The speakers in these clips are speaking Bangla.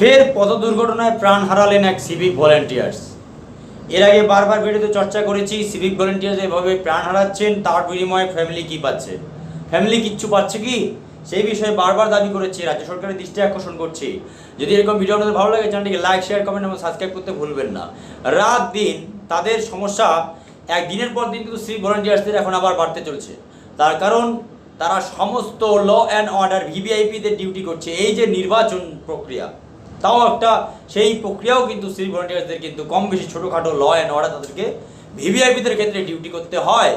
ফের পথ দুর্ঘটনায় প্রাণ হারালেন এক সিভিক ভলেন্টিয়ার্স। এর আগে বারবার ভিডিওতে চর্চা করেছি সিভিক ভলেন্টিয়ার্স এভাবে প্রাণ হারাচ্ছেন, তার বিনিময়ে ফ্যামিলি কি পাচ্ছে, ফ্যামিলি কিচ্ছু পাচ্ছে কি, সেই বিষয়ে বারবার দাবি করেছি, রাজ্য সরকারের দৃষ্টি আকর্ষণ করছি। যদি এরকম ভিডিও আপনাদের ভালো লাগে চ্যানেলটিকে লাইক, শেয়ার, কমেন্ট এবং সাবস্ক্রাইব করতে ভুলবেন না। রাত দিন তাদের সমস্যা একদিনের পর দিন কিন্তু সিভিক ভলেন্টিয়ার্সদের এখন আবার বাড়তে চলছে। তার কারণ তারা সমস্ত ল অ্যান্ড অর্ডার ভিভিআইপিদের ডিউটি করছে। এই যে নির্বাচন প্রক্রিয়া, তাও একটা সেই প্রক্রিয়াও কিন্তু সিভিক ভলেন্টিয়ার্সদের কিন্তু কম বেশি ছোটোখাটো ল অ্যান্ড অর্ডার তাদেরকে ভিভিআইপিদের ক্ষেত্রে ডিউটি করতে হয়,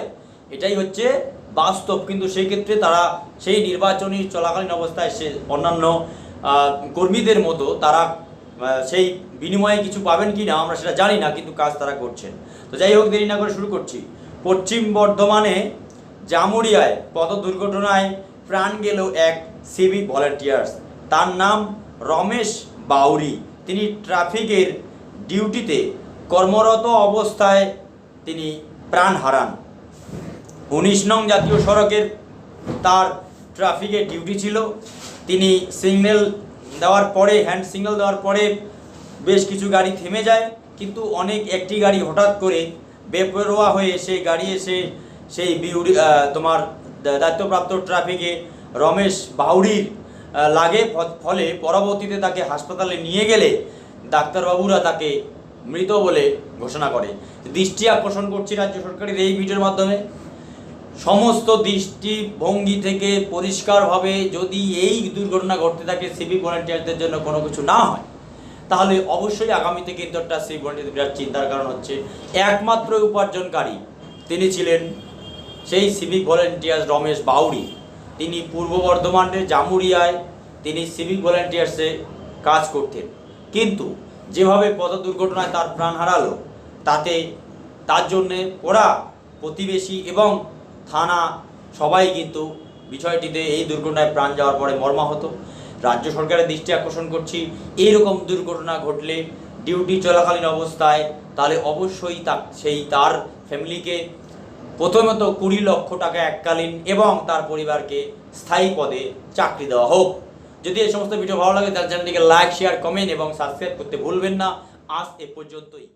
এটাই হচ্ছে বাস্তব। কিন্তু সেই ক্ষেত্রে তারা সেই নির্বাচনী চলাকালীন অবস্থায় সে অন্যান্য কর্মীদের মতো তারা সেই বিনিময়ে কিছু পাবেন কি না আমরা সেটা জানি না, কিন্তু কাজ তারা করছেন। তো যাই হোক, দেরি না করে শুরু করছি। পশ্চিম বর্ধমানে জামুরিয়ায় পথ দুর্ঘটনায় প্রাণ গেল এক সিভিক ভলেন্টিয়ার্স। তার নাম রমেশ বাউরি। তিনি ট্রাফিকের ডিউটিতে কর্মরত অবস্থায় তিনি প্রাণ হারান। 19 নং জাতীয় সড়কের তার ট্রাফিকের ডিউটি ছিল। তিনি সিগন্যাল দেওয়ার পরে, হ্যান্ড সিগন্যাল দেওয়ার পরে বেশ কিছু গাড়ি থেমে যায়, কিন্তু একটি গাড়ি হঠাৎ করে বেপরোয়া হয়ে সেই গাড়ি এসে সেই তোমার দায়িত্বপ্রাপ্ত ট্রাফিকে রমেশ বাউরির লাগে। ফলে পরবর্তীতে তাকে হাসপাতালে নিয়ে গেলে ডাক্তারবাবুরা তাকে মৃত বলে ঘোষণা করে। দৃষ্টি আকর্ষণ করছি রাজ্য সরকারের এই ভিডিওর মাধ্যমে, সমস্ত দৃষ্টিভঙ্গি থেকে পরিষ্কারভাবে যদি এই দুর্ঘটনা ঘটতে থাকে সিভিক ভলেন্টিয়ারদের জন্য কোনো কিছু না হয়, তাহলে অবশ্যই আগামীতে কিন্তু একটা সিভিক ভলেন্টিয়ারদের বিরাট চিন্তার কারণ হচ্ছে। একমাত্র উপার্জনকারী তিনি ছিলেন সেই সিভিক ভলেন্টিয়ার্স রমেশ বাউরি। তিনি পূর্ব বর্ধমানের জামুরিয়ায় তিনি সিভিক ভলেন্টিয়ার্সে কাজ করতেন, কিন্তু যেভাবে পথ দুর্ঘটনায় তার প্রাণ হারালো, তাতে তার জন্যে ওরা প্রতিবেশী এবং থানা সবাই কিন্তু বিষয়টিতে এই দুর্ঘটনায় প্রাণ যাওয়ার পরে মর্মাহত। রাজ্য সরকারের দৃষ্টি আকর্ষণ করছি, এইরকম দুর্ঘটনা ঘটলে ডিউটি চলাকালীন অবস্থায় তাহলে অবশ্যই তার ফ্যামিলিকে প্রথমত 20 লক্ষ টাকা এককালীন এবং তার পরিবারকে স্থায়ী পদে চাকরি দেওয়া হোক। যদি এই সমস্ত ভিডিও ভালো লাগে তাহলে চ্যানেলটিকে লাইক, শেয়ার, কমেন্ট এবং সাবস্ক্রাইব করতে ভুলবেন না। আজ এ পর্যন্তই।